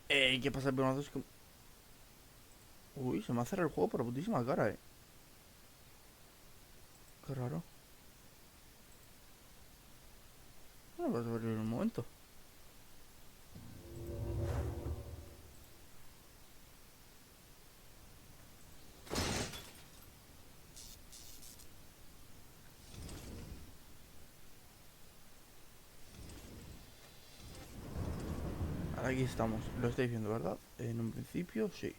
¿Qué pasa el pelonazo? Es que... Uy, se me ha cerrado el juego por putísima cara, Qué raro. No vas a abrir en un momento. Ahora aquí estamos. Lo estáis viendo, ¿verdad? En un principio, sí.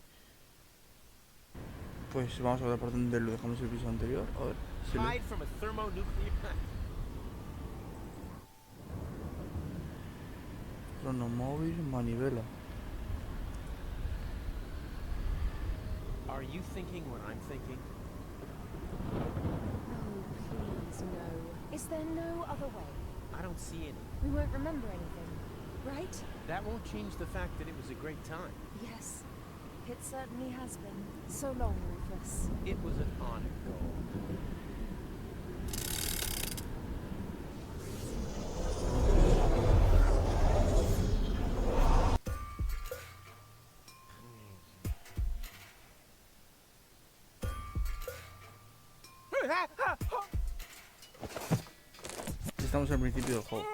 Pues vamos a ver por dónde lo dejamos el episodio anterior. A ver si lo... Cronomóvil, manivela. Are you thinking what I'm thinking? Oh, please, no. Is there no other way? I don't see any. We won't remember anything, right? That won't change the fact that it was a great time. Yes, it certainly has been. So long, Rufus. It was an honor, Gold. Estamos al principio del juego.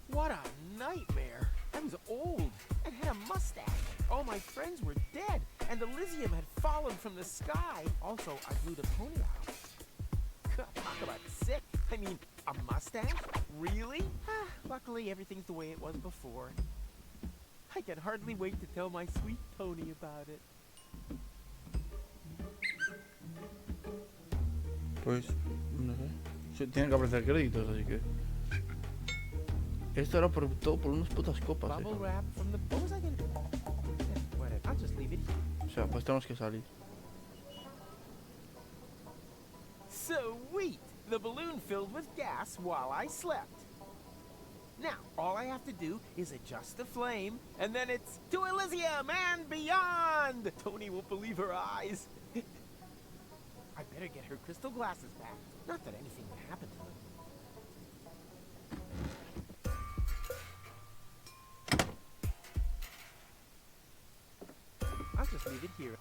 What a nightmare. I was old and had a mustache. All my friends were dead, and Elysium had fallen from the sky. Also, I blew Deponia out. Talk about sick. I mean, a mustache? Really? Luckily, everything's the way it was before. I can hardly wait to tell my sweet Tony about it. Pues, no sé. Tienen que aparecer créditos, así que... Esto era por todo por unas putas copas, Bubble wrap from the... What was I gonna do? Whatever, I'll just leave it here. O sea, pues tenemos que salir. Sweet! The balloon filled with gas while I slept. Now, all I have to do is adjust the flame, and then it's to Elysium and beyond! Tony won't believe her eyes. I better get her crystal glasses back. Not that anything would happen to them. I'll just leave it here.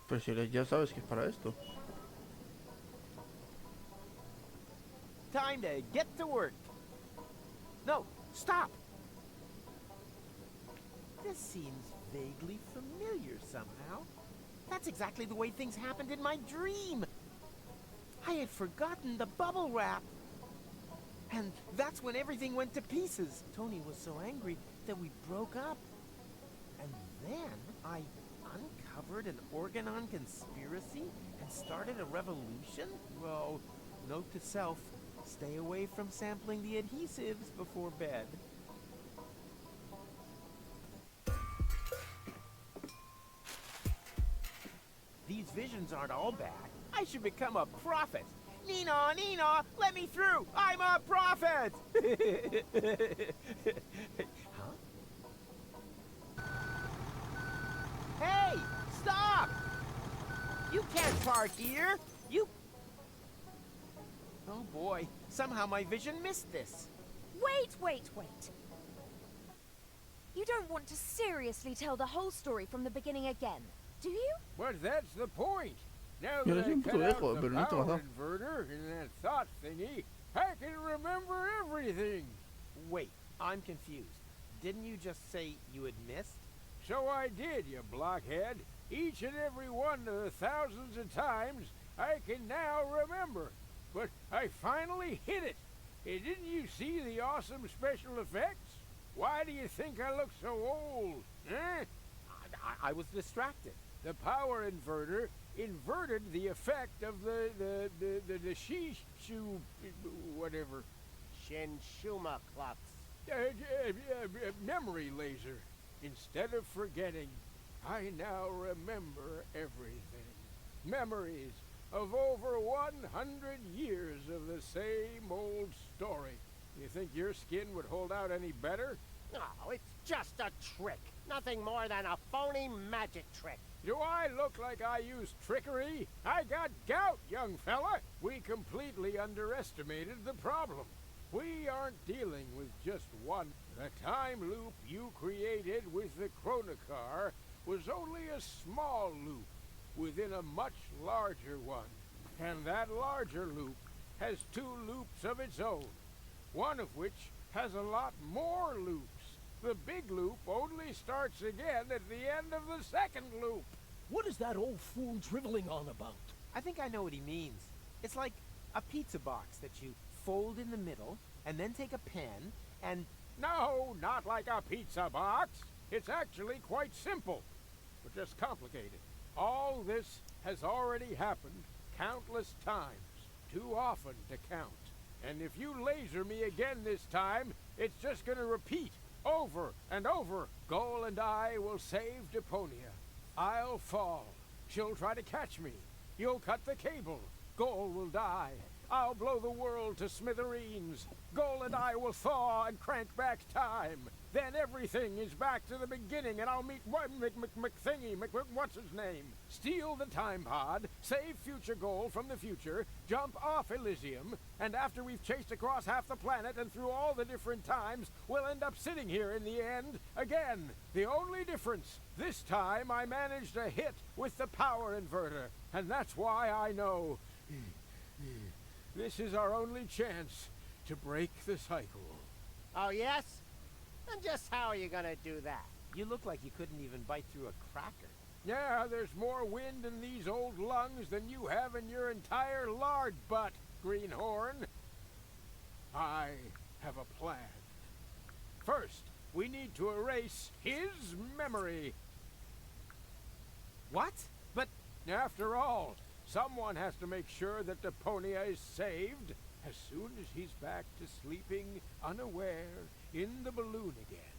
Pero si ya sabes que es para esto. Time to get to work. No, stop! This seems vaguely familiar somehow. That's exactly the way things happened in my dream. I had forgotten the bubble wrap. And that's when everything went to pieces. Tony was so angry that we broke up. And then I uncovered an Organon conspiracy and started a revolution? Well, note to self, stay away from sampling the adhesives before bed. These visions aren't all bad. I should become a prophet. Nina, Nina, let me through! I'm a prophet! Huh? Hey! Stop! You can't park here! You... Oh boy, somehow my vision missed this. Wait. You don't want to seriously tell the whole story from the beginning again, do you? But that's the point. Now Yo that soy I un cut puto out viejo, the pero no te power vas inverter and that thought thingy, I can remember everything. Wait, I'm confused. Didn't you just say you had missed? So I did, you blockhead. Each and every one of the thousands of times I can now remember. But I finally hit it. Didn't you see the awesome special effects? Why do you think I look so old? Eh? I was distracted. The power inverter inverted the effect of the shishu whatever. Shinshuma clocks. Memory laser. Instead of forgetting, I now remember everything. Memories of over 100 years of the same old story. You think your skin would hold out any better? Oh, it's just a trick. Nothing more than a phony magic trick. Do I look like I use trickery? I got gout, young fella. We completely underestimated the problem. we aren't dealing with just one. The time loop you created with the Chronocar was only a small loop within a much larger one. And that larger loop has two loops of its own, one of which has a lot more loops. The big loop only starts again at the end of the second loop. What is that old fool driveling on about? I think I know what he means. It's like a pizza box that you fold in the middle, and then take a pen, and... No, not like a pizza box. It's actually quite simple, but just complicated. All this has already happened countless times, too often to count. And if you laser me again this time, it's just gonna repeat over and over. Goal and I will save Deponia. I'll fall. She'll try to catch me. You'll cut the cable. Goal will die. I'll blow the world to smithereens. Goal and I will thaw and crank back time. Then everything is back to the beginning, and I'll meet McThingy, what's his name? Steal the time pod, save future Goal from the future, jump off Elysium, and after we've chased across half the planet and through all the different times, we'll end up sitting here in the end again. The only difference, this time I managed a hit with the power inverter, and that's why I know this is our only chance to break the cycle. Oh, yes? And just how are you gonna do that? You look like you couldn't even bite through a cracker. Yeah, there's more wind in these old lungs than you have in your entire lard butt, Greenhorn. I have a plan. First, we need to erase his memory. What? But... After all, someone has to make sure that Deponia is saved. As soon as he's back to sleeping unaware in the balloon again,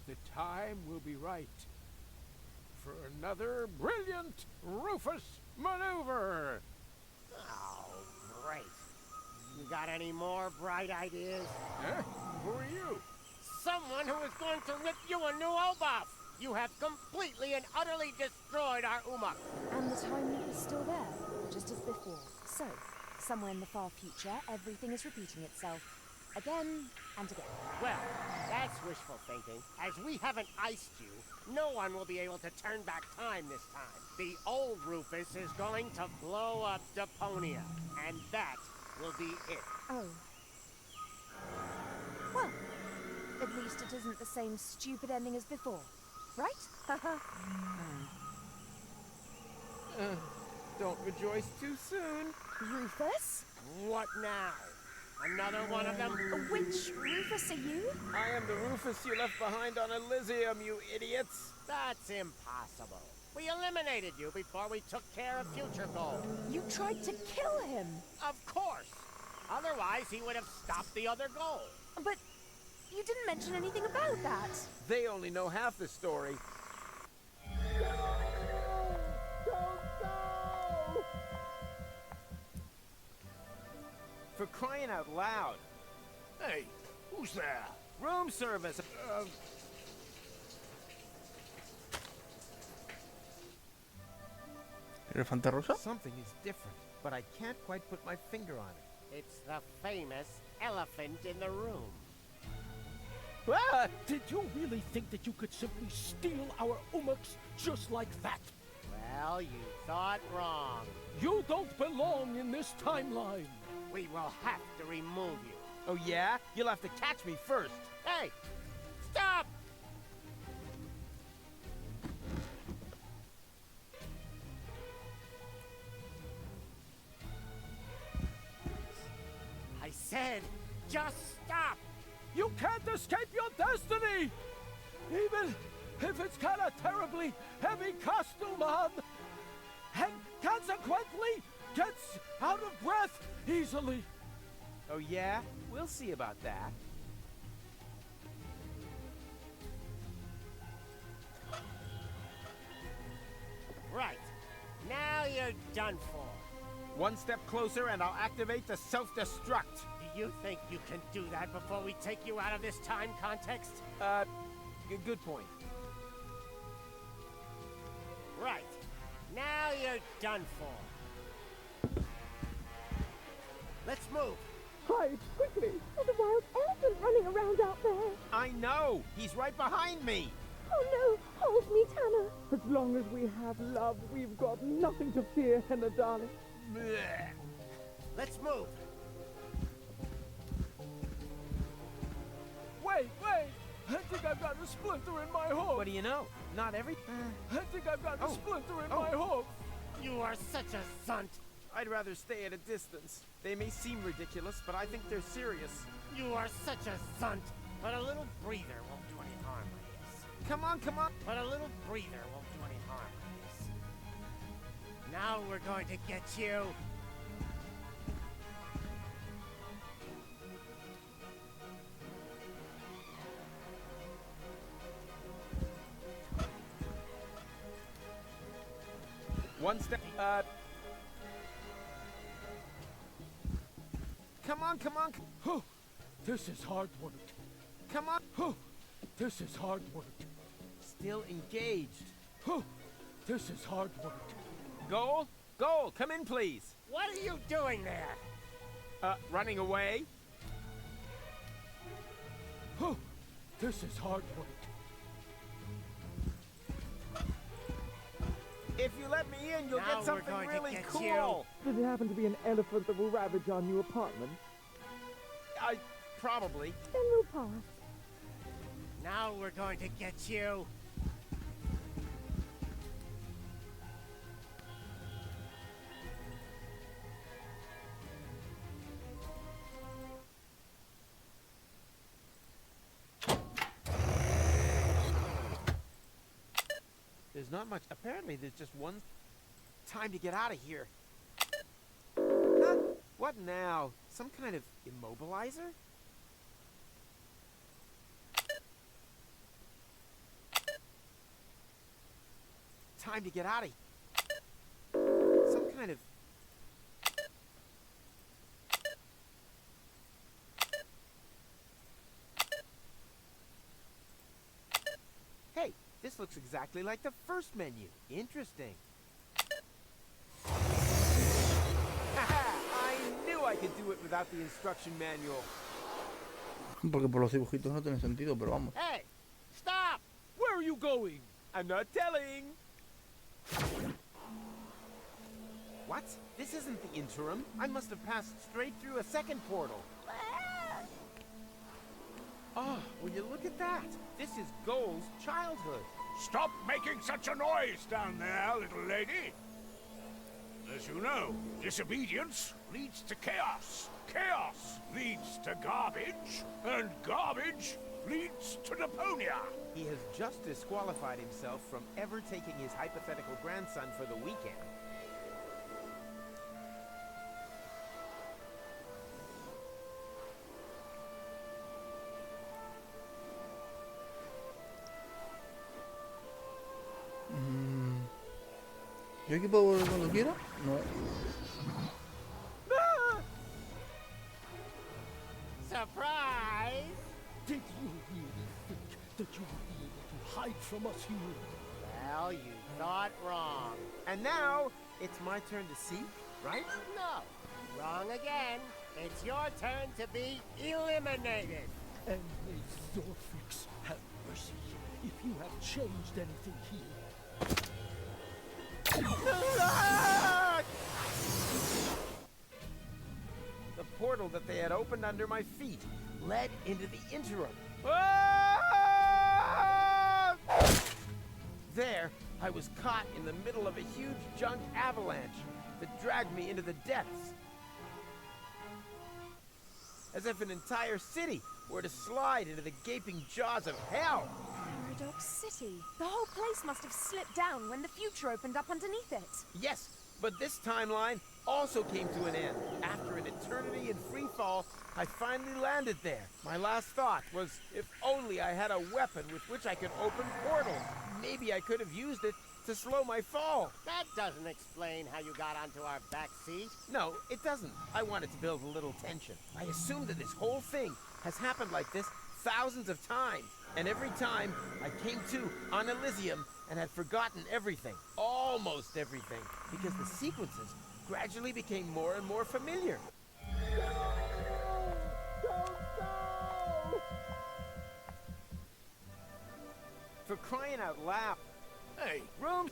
the time will be right for another brilliant Rufus maneuver. Oh, great. You got any more bright ideas? Huh? Who are you? Someone who is going to rip you a new O-buff! You have completely and utterly destroyed our Umuk. And the time loop is still there, just as before. So, somewhere in the far future, everything is repeating itself. Again and again. Well, that's wishful thinking. As we haven't iced you, no one will be able to turn back time this time. The old Rufus is going to blow up Deponia, and that will be it. Oh. Well, at least it isn't the same stupid ending as before, right? Haha. Don't rejoice too soon. Rufus? What now? Another one of them? Which Rufus are you? I am the Rufus you left behind on Elysium, you idiots. That's impossible. We eliminated you before we took care of Future Goal. You tried to kill him. Of course. Otherwise, he would have stopped the other goal. But you didn't mention anything about that. They only know half the story. For crying out loud. Hey, who's there? Room service. ¿Elefante rosa? Something is different, but I can't quite put my finger on it. It's the famous elephant in the room. Ah, did you really think that you could simply steal our Umuks just like that? Well, you thought wrong. You don't belong in this timeline. We will have to remove you. Oh yeah? You'll have to catch me first. Hey! Stop! I said, just stop! You can't escape your destiny! Even if it's kind of terribly heavy costume on, and consequently gets out of breath easily. Oh yeah? We'll see about that. Right. Now you're done for. One step closer and I'll activate the self-destruct. Do you think you can do that before we take you out of this time context? Good point. Right. Now you're done for. Let's move. Hide, quickly! There's a wild elephant running around out there. I know! He's right behind me! Oh no, hold me, Tanner. As long as we have love, we've got nothing to fear, Henna darling. Blech. Let's move. Wait! I think I've got a splinter in my hoof. What do you know? Not every... I think I've got a Oh. splinter in Oh. my hoof. You are such a sunt. I'd rather stay at a distance. They may seem ridiculous, but I think they're serious. You are such a sunt. But a little breather won't do any harm like this. Come on! But a little breather won't do any harm like this. Now we're going to get you. One step... Come on! Whew, this is hard work. Come on! Whew, this is hard work. Still engaged. Whew, this is hard work. Goal, come in, please. What are you doing there? Running away? Whew, this is hard work. If you let me in, you'll Now get we're something going to really get cool. Does it happen to be an elephant that will ravage our new apartment? Probably. Then we'll pass. Now we're going to get you. There's not much. Apparently, there's just one time to get out of here. Huh? What now? Some kind of immobilizer? Time to get out of here. Some kind of... Hey, this looks exactly like the first menu. Interesting. Haha, I knew I could do it without the instruction manual. Porque por los dibujitos no tiene sentido, pero vamos. Hey, stop! Where are you going? I'm not telling. What? This isn't the interim. I must have passed straight through a second portal. Oh, will you look at that? This is Goal's childhood. Stop making such a noise down there, little lady. As you know, disobedience leads to chaos. Chaos leads to garbage, and garbage leads to Deponia. He has just disqualified himself from ever taking his hypothetical grandson for the weekend. ¿Yo aquí puedo volver cuando quiera? No. Surprise! Did you really think that you would be able to hide from us here? Well, you thought wrong. And now, it's my turn to see, right? No, wrong again. It's your turn to be eliminated. And may Zorfix have mercy if you have changed anything here. The portal that they had opened under my feet led into the interim. There, I was caught in the middle of a huge junk avalanche that dragged me into the depths. As if an entire city were to slide into the gaping jaws of hell. Paradox City. The whole place must have slipped down when the future opened up underneath it. Yes, but this timeline also came to an end. After an eternity in free fall, I finally landed there. My last thought was, if only I had a weapon with which I could open portals. Maybe I could have used it to slow my fall. That doesn't explain how you got onto our back seat. No, it doesn't. I wanted to build a little tension. I assumed that this whole thing has happened like this thousands of times. And every time, I came to on Elysium and had forgotten everything. Almost everything. Because the sequences gradually became more and more familiar. crying out loud. Hey, Room.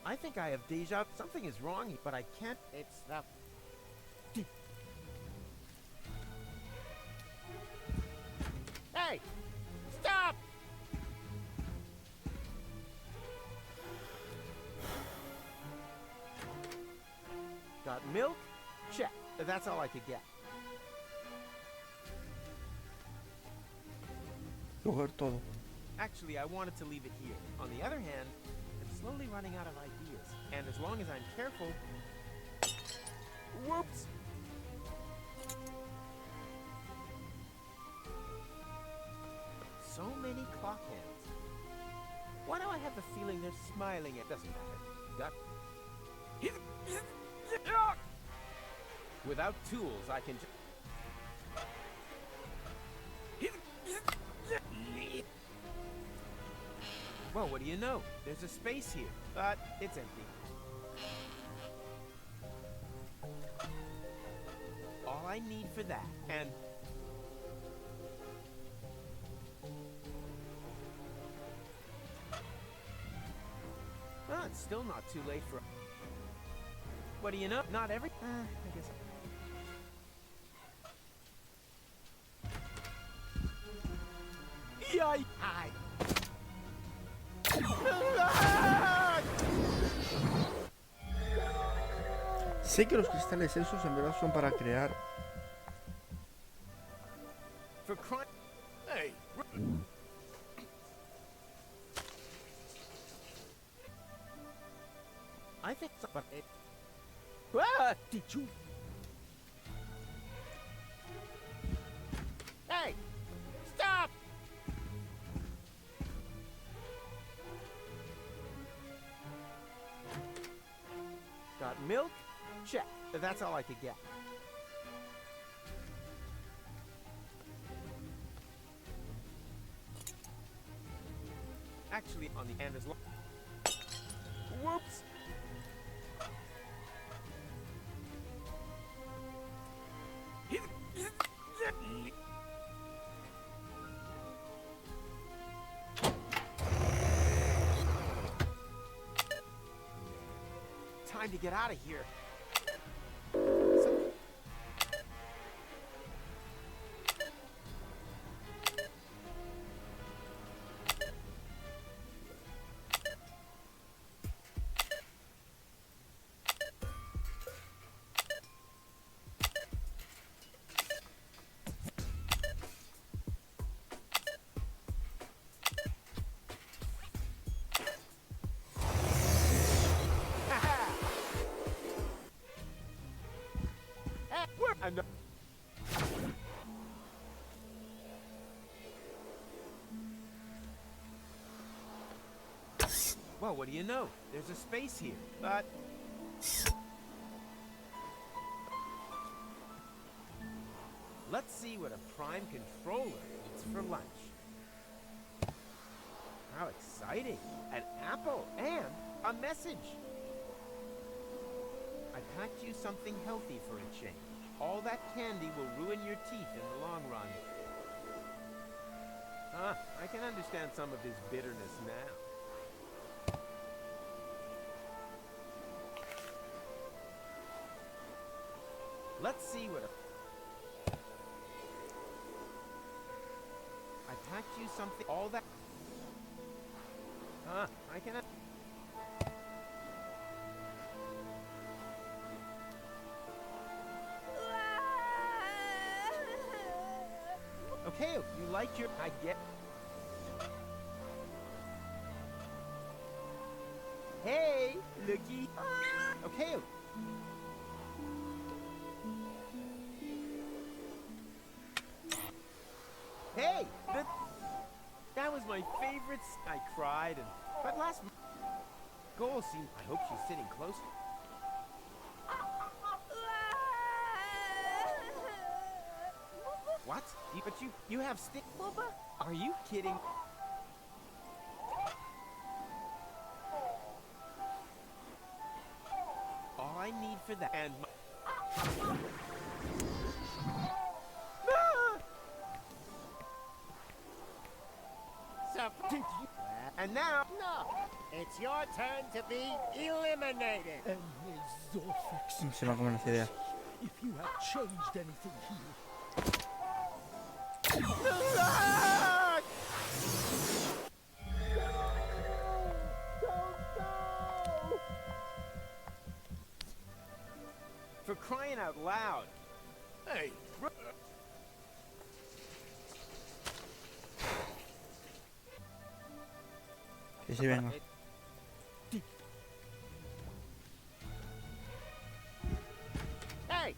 I think I have deja. Something is wrong, but I can't. It's the... Hey! Stop! Got milk? Check. That's all I could get. Coger todo. Actually, I wanted to leave it here. On the other hand, I'm slowly running out of ideas. And as long as I'm careful... Whoops! So many clock hands. Why do I have the feeling they're smiling? It doesn't matter. Got... Without tools, I can just... Well, what do you know? There's a space here, but it's empty. All I need for that, and... it's still not too late for... What do you know? Not every... I guess... Yay! Hi. Sé que los cristales esos en verdad son para crear. For crying... hey, I think so, but it... Did you... Hey! Stop! Got milk? Check. That's all I could get. Actually, on the end is... Whoops! Time to get out of here. I'm not... Well, what do you know? There's a space here, but... Let's see what a prime controller eats for lunch. How exciting! An apple and a message! I packed you something healthy for a change. All that candy will ruin your teeth in the long run. I can understand some of his bitterness now. Let's see what a... I packed you something... All that... I can... Okay, you like your... I get... Hey, looky. Okay. Hey, that was my favorite... I cried and... But last... Goal seemed... I hope she's sitting close. What? But you have stick... Bubba? Are you kidding? All I need for that... And... Did you? And now, No. It's your turn to be eliminated. And may Zorfix, Se me comen las ideas. if you have changed anything here. for crying out loud. Hey, Sí, sí, venga. Hey!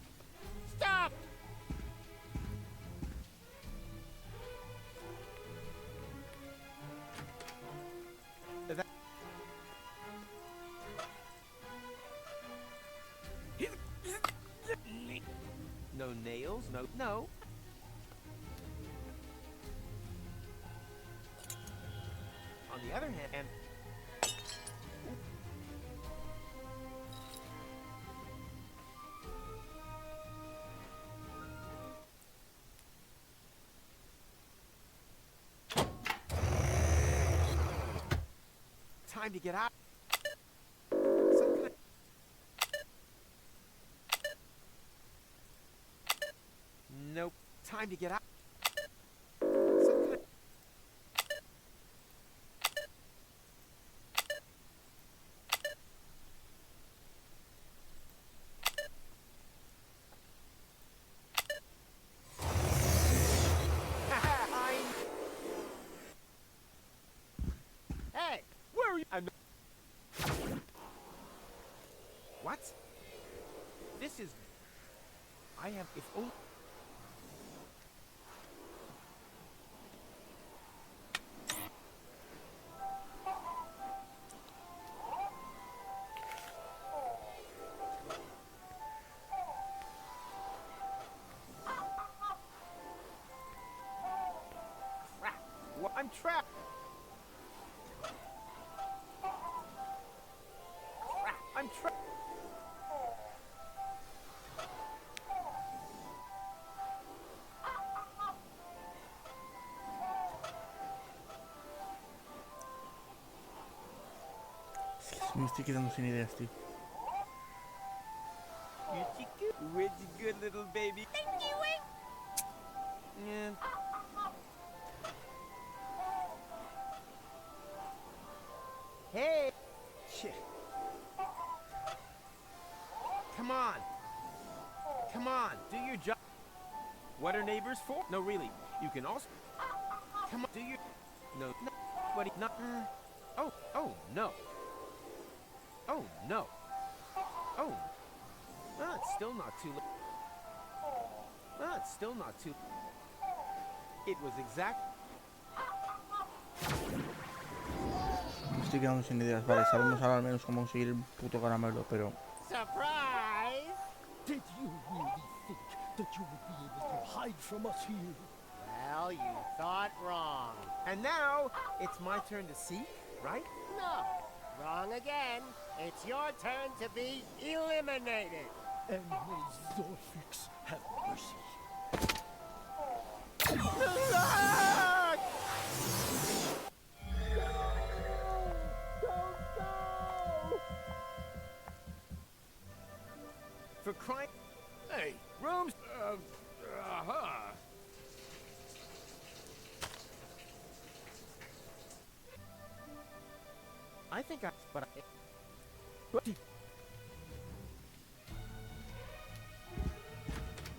Stop! No nails, no. On the other hand, time to get out. Some kind Nope. Time to get out. Some kind Hey! Where are you? What? This is. I have. If only. Crap! Well, I'm trapped. Crap! I'm trapped. Me estoy quedando sin ideas, tío. Where'd you good little baby? Thank you, Yeah. Hey! Shit. Come on. Come on, do your job. What are neighbors for? No, really. You can also. Come on, do your. No, no. What? Not. Oh, no. Oh, no. Oh. Well, it's still not too late. Well, it's still not too. It was exact. Me estoy quedando sin ideas. Vale, sabemos ahora al menos cómo conseguir el puto caramelo, pero... Surprise! Did you really think that you would be able to hide from us here? Well, you thought wrong. And now, it's my turn to seek, right? No. Wrong again. It's your turn to be eliminated. And may Zorfix have mercy. For crying. hey, rooms. Uh-huh. I think I. But I.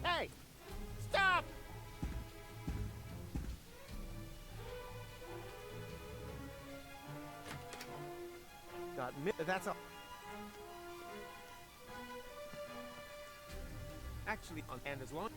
Hey! Stop! That's all. Actually, on and as long.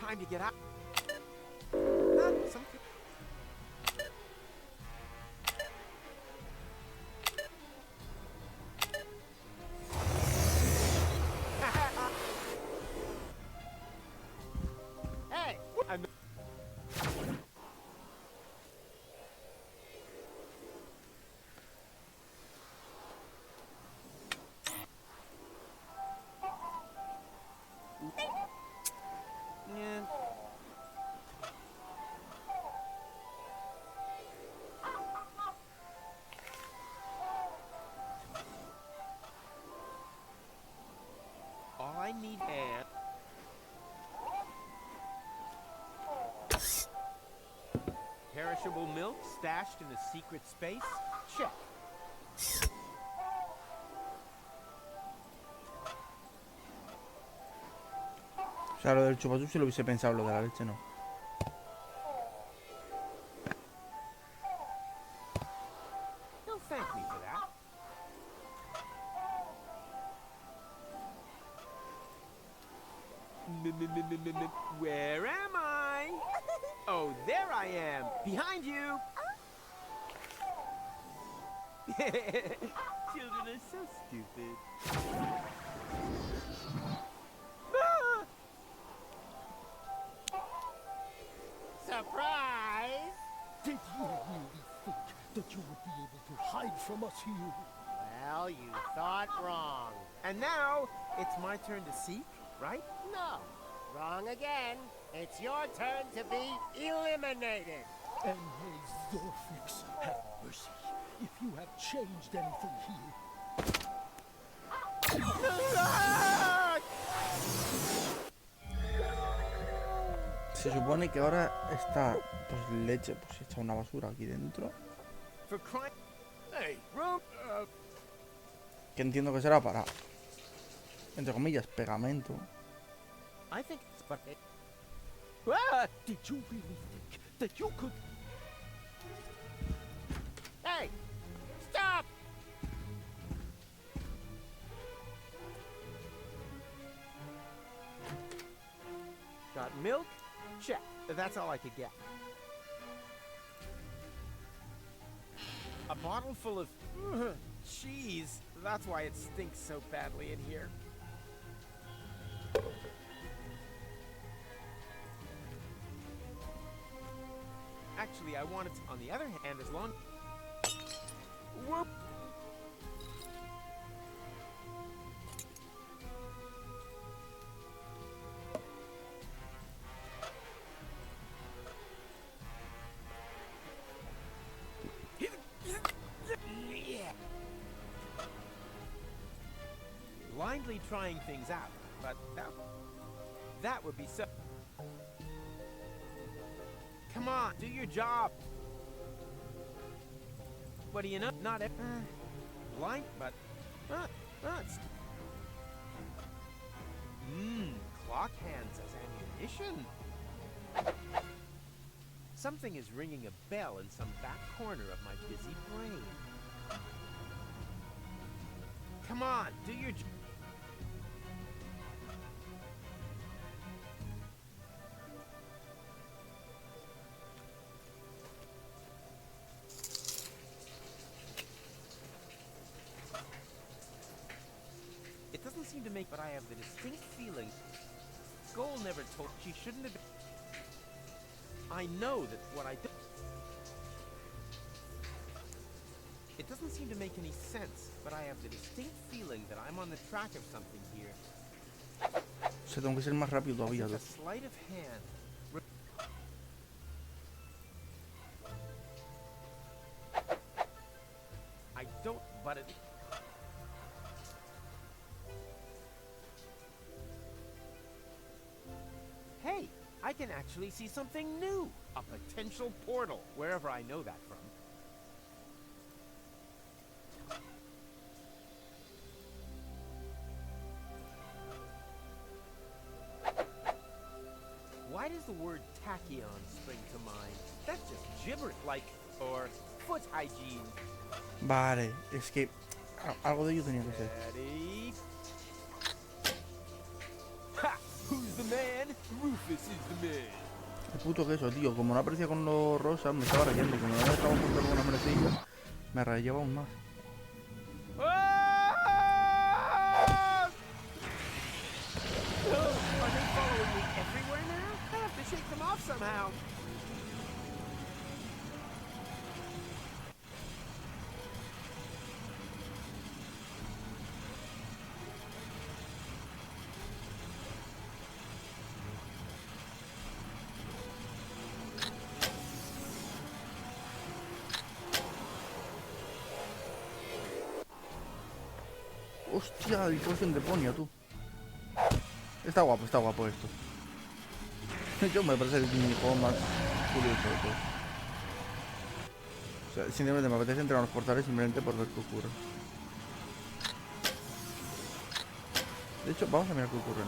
Time to get out. Some. leave and... Perishable milk stashed in a secret space? Check. O sea, lo del chupachup si lo hubiese pensado, lo de la leche no. Don't thank me for that. Where am I? Oh, there I am. Behind you. Children are so stupid. Ah! Surprise! Did you really think that you would be able to hide from us here? Well, you thought wrong. And now it's my turn to seek, right? No, wrong again. It's your turn to be eliminated. And may Zorfix have mercy if you have changed anything here. Se supone que ahora está, pues leche, pues hecha una basura aquí dentro. For crying... Hey, room... Que entiendo que será para, entre comillas, pegamento. I think it's... But... Ah! Did you really think that you could... Hey! Stop! Got milk? Check. That's all I could get. A bottle full of cheese. That's why it stinks so badly in here. Actually, I want it to, on the other hand, as long... Whoop! Blindly trying things out, but that would be so... Come on, do your job. What do you know? Not blind, but it's... Clock hands as ammunition. Something is ringing a bell in some back corner of my busy brain. Come on, do your job. It doesn't seem to make, but I have the distinct feeling Skull never told she shouldn't have been. I know that what I do. It doesn't seem to make any sense, but I have the distinct feeling that I'm on the track of something here. Se tengo que ser más rápido todavía. A sleight of hand. I don't, but it. Hey, I can actually see something new. A potential portal, wherever I know that from. Why does the word tachyon spring to mind? That's just gibberish, like, or foot hygiene. Vale, es que algo de ello tenía que ser. Ready? Ha! Who's the man? Rufus is the man. El puto queso, tío. Como no aparecía con los rosas, me estaba rayando. Y como no me dejaba juntar con una merecilla, me rayaba aún más. Ah! Oh, are they following me everywhere now? I have to shake them off somehow. Hostia, el coche en Deponia, tú. Está guapo esto. Yo me parece el minijuego más curioso de todo. O sea, simplemente me apetece entrar a los portales simplemente por ver qué ocurre. De hecho, vamos a mirar qué ocurre,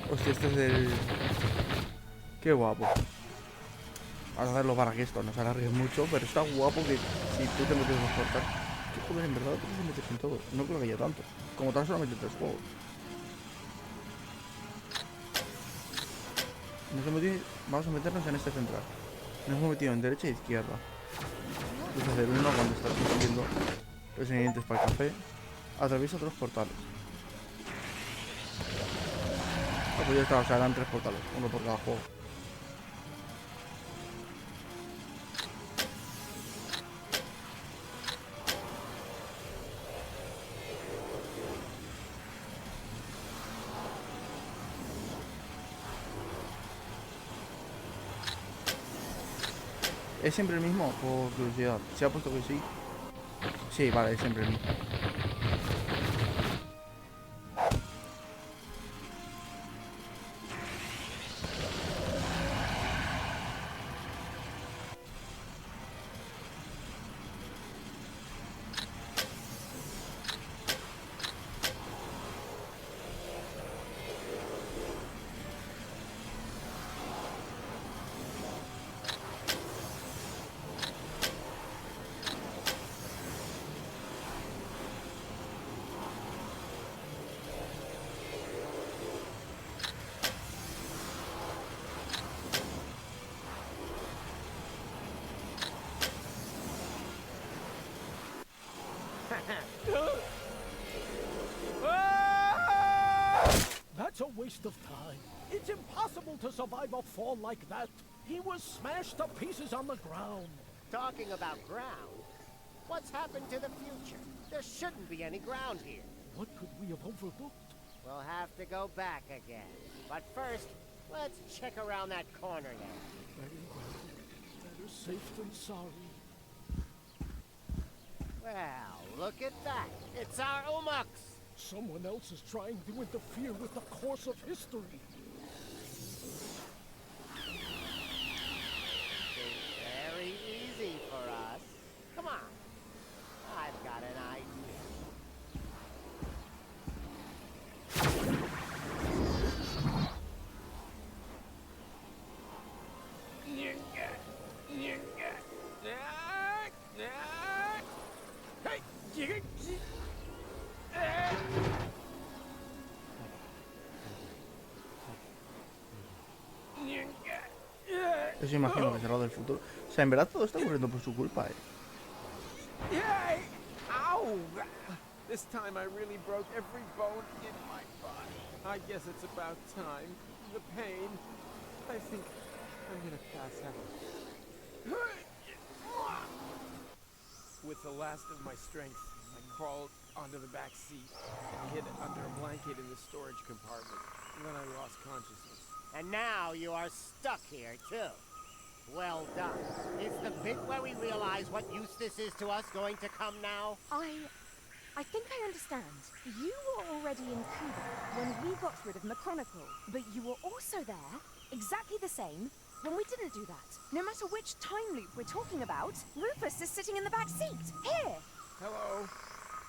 ¿no? Hostia, este es el... Qué guapo. Vamos a hacerlo para que esto no se alargue mucho, pero está guapo que si tú te metes en los portales... ¿Qué joder, en verdad? Tú te metes en todo. No creo que haya tanto. Como tan solamente 3 juegos. Vamos a meternos en este central. Nos hemos metido en derecha e izquierda. Puedes hacer uno cuando estás consiguiendo los ingredientes para el café. Atraviesa otros portales. Ah, pues ya está, o sea, eran 3 portales, uno por cada juego. ¿Es siempre el mismo? Por curiosidad. ¿Se ha puesto que sí? Sí, vale, es siempre el mismo. That's a waste of time. It's impossible to survive a fall like that. He was smashed to pieces on the ground. Talking about ground, what's happened to the future? There shouldn't be any ground here. What could we have overlooked? We'll have to go back again. But first, let's check around that corner there. Very well. Better safe than sorry. Well, look at that. It's our Umux. Someone else is trying to interfere with the course of history. It's very easy for us. Come on. I've got an idea. Eso imagino que será del futuro. O sea, en verdad todo está ocurriendo por su culpa, Yay! Ow! This time I really broke every bone in my body. I guess it's about time. The pain. I think I'm gonna pass out. With the last of my strength, I crawled onto the back seat and hid under a blanket in the storage compartment. Then I lost consciousness. And now you are stuck here, too. Well done. Is the bit where we realize what use this is to us going to come now? I think I understand. You were already in Cuba when we got rid of McChronicle, but you were also there, exactly the same, when we didn't do that. No matter which time loop we're talking about, Rufus is sitting in the back seat, here! Hello?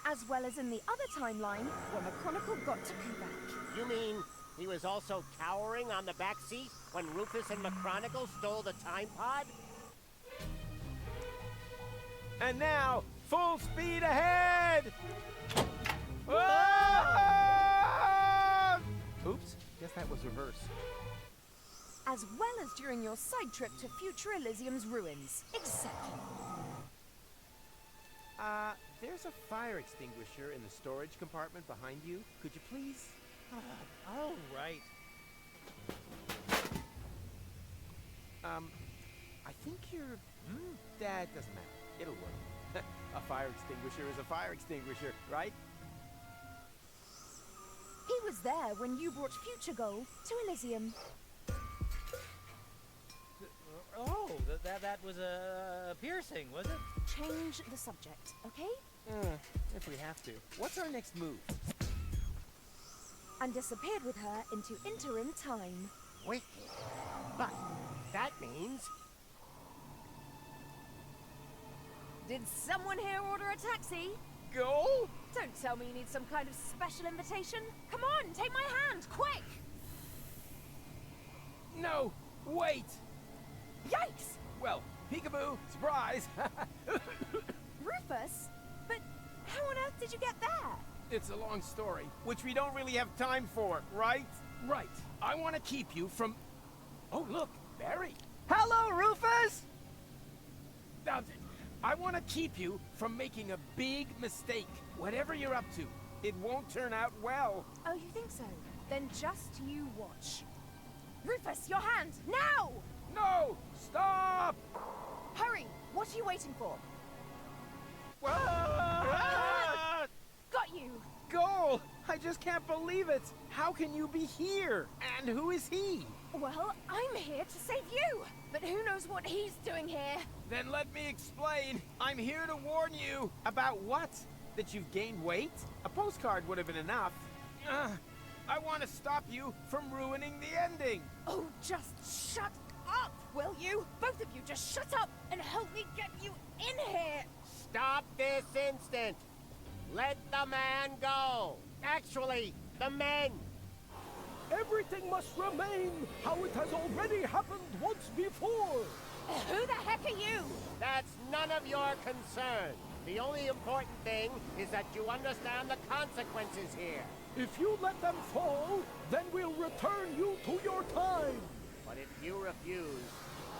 As well as in the other timeline, where McChronicle got to Kubak. You mean he was also cowering on the back seat when Rufus and McChronicle stole the time pod? And now, full speed ahead! Oops, guess that was reversed. As well as during your side trip to future Elysium's ruins. Exactly. There's a fire extinguisher in the storage compartment behind you. Could you please? All right. I think you're... that doesn't matter. It'll work. A fire extinguisher is a fire extinguisher, right? He was there when you brought Future Goal to Elysium. Oh, that was a piercing, was it? Change the subject, okay? If we have to. What's our next move? and disappeared with her into interim time. Wicked. But that means... Did someone here order a taxi? Go? Don't tell me you need some kind of special invitation. Come on, take my hand, quick! No, wait. Yikes! Well, peekaboo, surprise. Rufus? But how on earth did you get there? It's a long story, which we don't really have time for, right? Right. I want to keep you from... Oh, look, Barry. Hello, Rufus! Now, I want to keep you from making a big mistake. Whatever you're up to, it won't turn out well. Oh, you think so? Then just you watch. Rufus, your hand, now! No! Stop! Hurry! What are you waiting for? Ah! Got you! Goal! I just can't believe it! How can you be here? And who is he? Well, I'm here to save you! But who knows what he's doing here? Then let me explain. I'm here to warn you. About what? That you've gained weight? A postcard would have been enough. I want to stop you from ruining the ending. Oh, just shut up, will you? Both of you just shut up and help me get you in here! Stop this instant! Let the man go! Actually, the men! Everything must remain how it has already happened once before. Who the heck are you? That's none of your concern. The only important thing is that you understand the consequences here. If you let them fall, then we'll return you to your time. But if you refuse,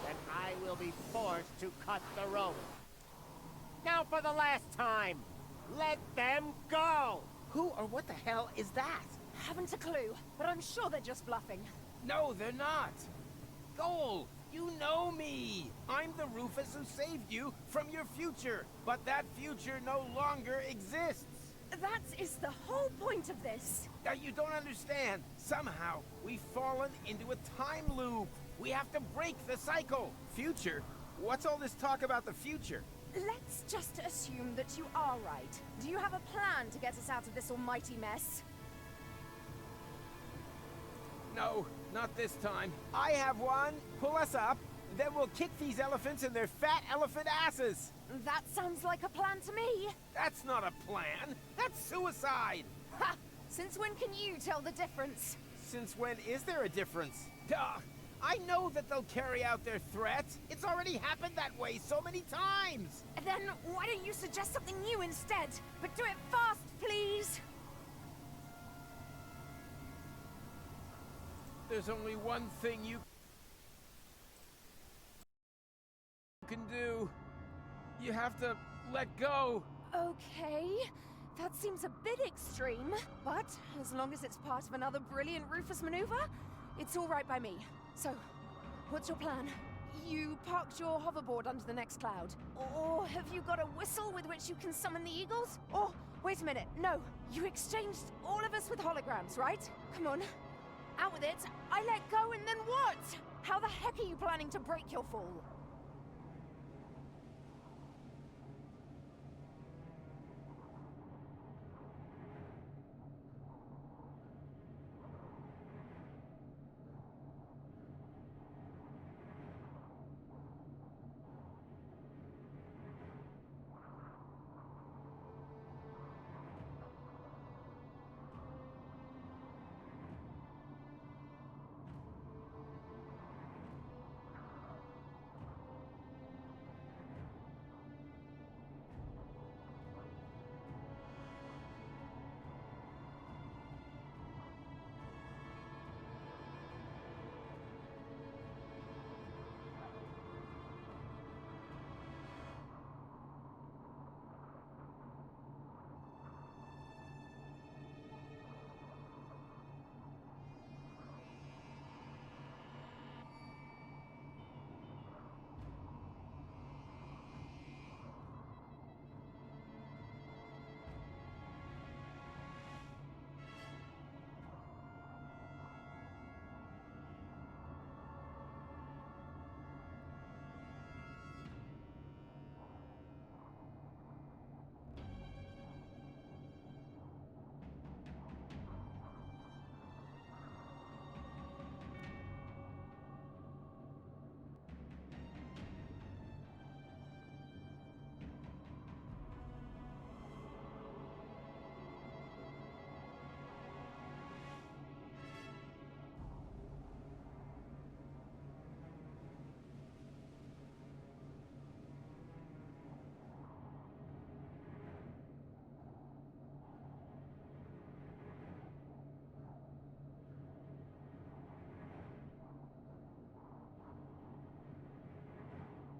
then I will be forced to cut the rope. Now for the last time, let them go! Who or what the hell is that? Haven't a clue, but I'm sure they're just bluffing. No, they're not. Goal, you know me. I'm the Rufus who saved you from your future. But that future no longer exists. That is the whole point of this. Now, you don't understand. Somehow, we've fallen into a time loop. We have to break the cycle. Future? What's all this talk about the future? Let's just assume that you are right. Do you have a plan to get us out of this almighty mess? No, not this time. I have one. Pull us up. Then we'll kick these elephants in their fat elephant asses. That sounds like a plan to me. That's not a plan. That's suicide. Ha! Since when can you tell the difference? Since when is there a difference? Duh. I know that they'll carry out their threat. It's already happened that way so many times. Then why don't you suggest something new instead? But do it fast, please. There's only one thing you can do. You have to let go. Okay, that seems a bit extreme, but as long as it's part of another brilliant Rufus maneuver, it's all right by me. So, what's your plan? You parked your hoverboard under the next cloud. Or have you got a whistle with which you can summon the eagles? Or, wait a minute, no, you exchanged all of us with holograms, right? Come on, out with it. I let go and then what? How the heck are you planning to break your fall?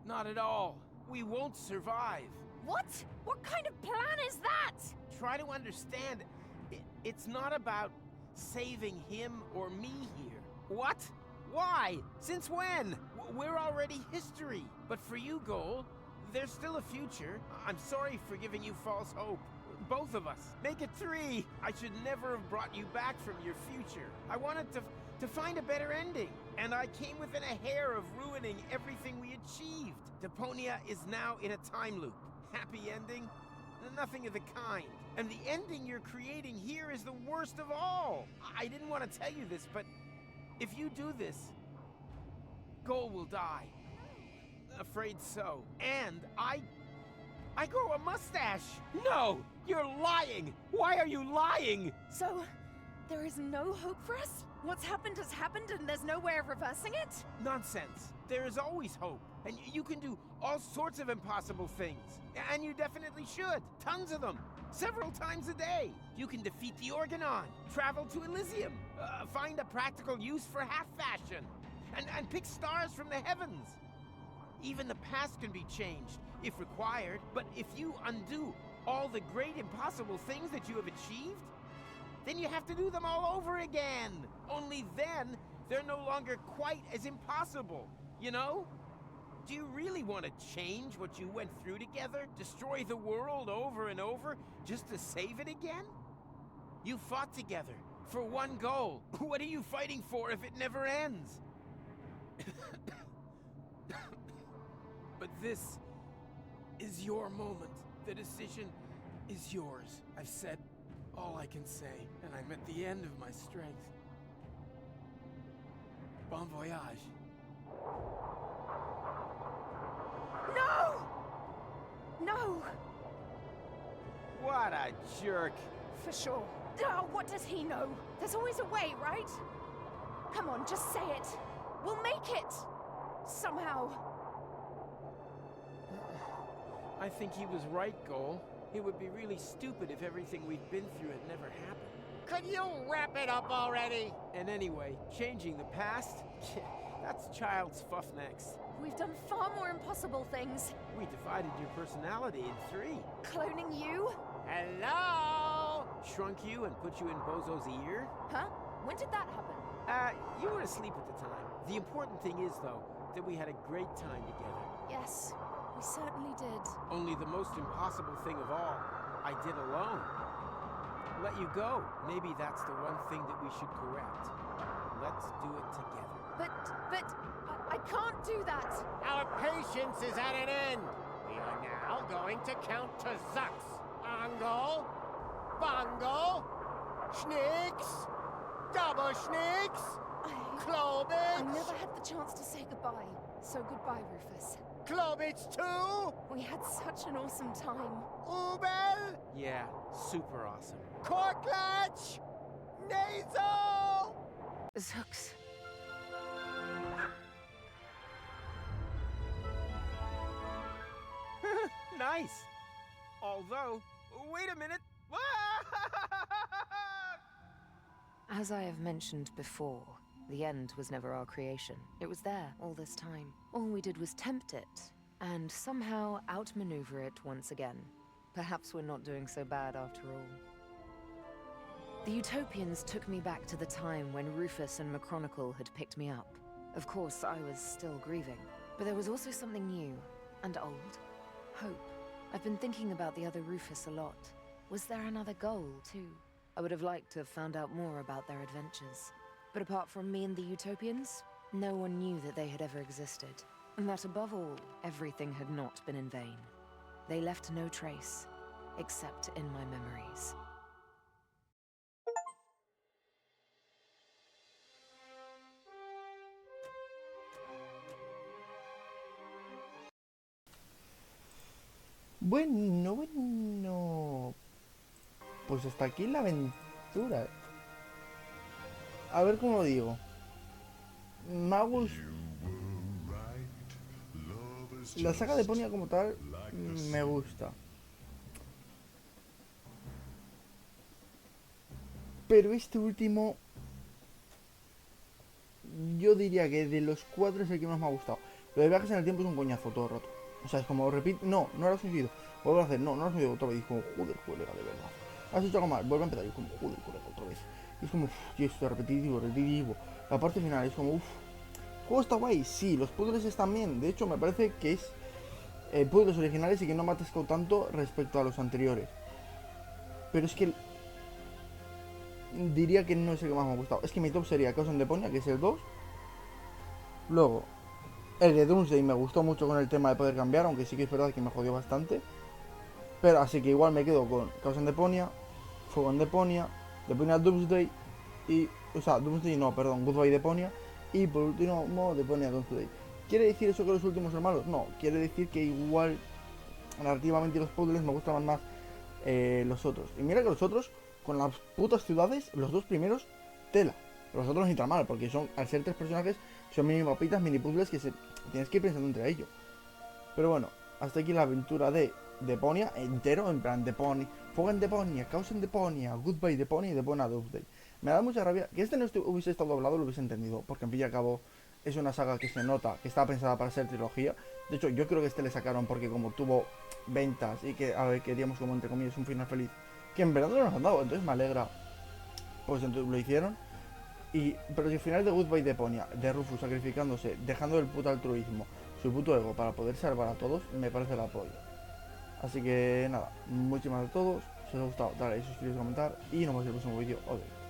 Not at all. We won't survive. What? What kind of plan is that? Try to understand. It's not about saving him or me here. What? Why? Since when? We're already history. But for you, Goal, there's still a future. I'm sorry for giving you false hope. Both of us. Make it 3. I should never have brought you back from your future. I wanted to find a better ending. And I came within a hair of ruining everything we achieved. Deponia is now in a time loop. Happy ending? Nothing of the kind. And the ending you're creating here is the worst of all. I didn't want to tell you this, but if you do this, Goal will die. Afraid so. And I grow a mustache. No, you're lying. Why are you lying? So, there is no hope for us? What's happened has happened and there's no way of reversing it? Nonsense. There is always hope. And you can do all sorts of impossible things. And you definitely should. Tons of them. Several times a day. You can defeat the Organon, travel to Elysium, find a practical use for half-fashion, and pick stars from the heavens. Even the past can be changed, if required. But if you undo all the great impossible things that you have achieved, then you have to do them all over again. Only then, they're no longer quite as impossible, you know? Do you really want to change what you went through together? Destroy the world over and over just to save it again? You fought together for one goal. What are you fighting for if it never ends? But this is your moment. The decision is yours. I've said all I can say, and I'm at the end of my strength. Bon voyage. No! No! What a jerk. For sure. Oh, what does he know? There's always a way, right? Come on, just say it. We'll make it! Somehow. I think he was right, Goal. It would be really stupid if everything we've been through had never happened. Could you wrap it up already? And anyway, changing the past? That's child's fuff next. We've done far more impossible things. We divided your personality in 3. Cloning you? Hello? Shrunk you and put you in Bozo's ear? Huh? When did that happen? You were asleep at the time. The important thing is, though, that we had a great time together. Yes, we certainly did. Only the most impossible thing of all, I did alone. Let you go. Maybe that's the one thing that we should correct. Let's do it together. But I can't do that. Our patience is at an end. We are now going to count to Zux. Angle, Bongo, Schnicks, Double Schnicks, I Klobitz, never had the chance to say goodbye. So goodbye, Rufus. Klobitz 2, We had such an awesome time. Ubel, Yeah, super awesome. Korklatch, Nasal. Zux. Nice. Although, wait a minute. As I have mentioned before, the end was never our creation. It was there all this time. All we did was tempt it, and somehow outmaneuver it once again. Perhaps we're not doing so bad after all. The Utopians took me back to the time when Rufus and McChronicle had picked me up. Of course, I was still grieving, but there was also something new and old. Hope. I've been thinking about the other Rufus a lot. Was there another goal, too? I would have liked to have found out more about their adventures. But apart from me and the Utopians, no one knew that they had ever existed. And that above all, everything had not been in vain. They left no trace, except in my memories. Bueno. Pues hasta aquí la aventura. A ver cómo lo digo. Magus. La saga de Deponia como tal me gusta. Pero este último yo diría que de los 4 es el que más me ha gustado. Lo de viajes en el tiempo es un coñazo todo el rato. O sea, es como, repito, no lo has conseguido. Vuelve a hacer, no lo has conseguido otra vez. Y es como, joder, colega, de verdad. Has hecho algo mal, vuelve a empezar. Y es como, joder, colega, otra vez. Y es como, y esto es repetitivo. La parte final es como, el juego está guay, sí, los puzzles están bien. De hecho, me parece que es puzzles originales y que no me ha atascado tanto respecto a los anteriores. Pero es que diría que no es el que más me ha gustado. Es que mi top sería Chaos en Deponia, que es el 2. Luego, el de Doomsday me gustó mucho con el tema de poder cambiar, aunque sí que es verdad que me jodió bastante. Pero así que igual me quedo con Chaos en Deponia, Fuego en Deponia, Deponia Doomsday y... O sea, Doomsday no, perdón, Goodbye Deponia. Y por último, Deponia Doomsday. ¿Quiere decir eso que los últimos son malos? No, quiere decir que igual narrativamente los puzzles me gustaban más los otros. Y mira que los otros, con las putas ciudades, los dos primeros, tela. Los otros ni tan mal, porque son, al ser 3 personajes, son mini mapitas, mini puzzles que tienes que ir pensando entre ellos. Pero bueno, hasta aquí la aventura de Deponia entero, en plan Deponia, Fuego en Deponia, Chaos en Deponia, Goodbye Deponia y Deponia Doomsday. Me da mucha rabia que este no hubiese estado doblado, lo hubiese entendido, porque en fin y al cabo es una saga que se nota que estaba pensada para ser trilogía. De hecho, yo creo que este le sacaron porque como tuvo ventas y que, a ver, queríamos como entre comillas un final feliz, que en verdad no nos han dado, entonces me alegra, pues entonces lo hicieron. Pero si el final de Goodbye Deponia, de Rufus sacrificándose, dejando el puto altruismo, su puto ego para poder salvar a todos, me parece el apoyo. Así que nada, muchísimas gracias a todos. Si os ha gustado, dale, suscribiros, comentar y nos vemos en el próximo vídeo. Adiós.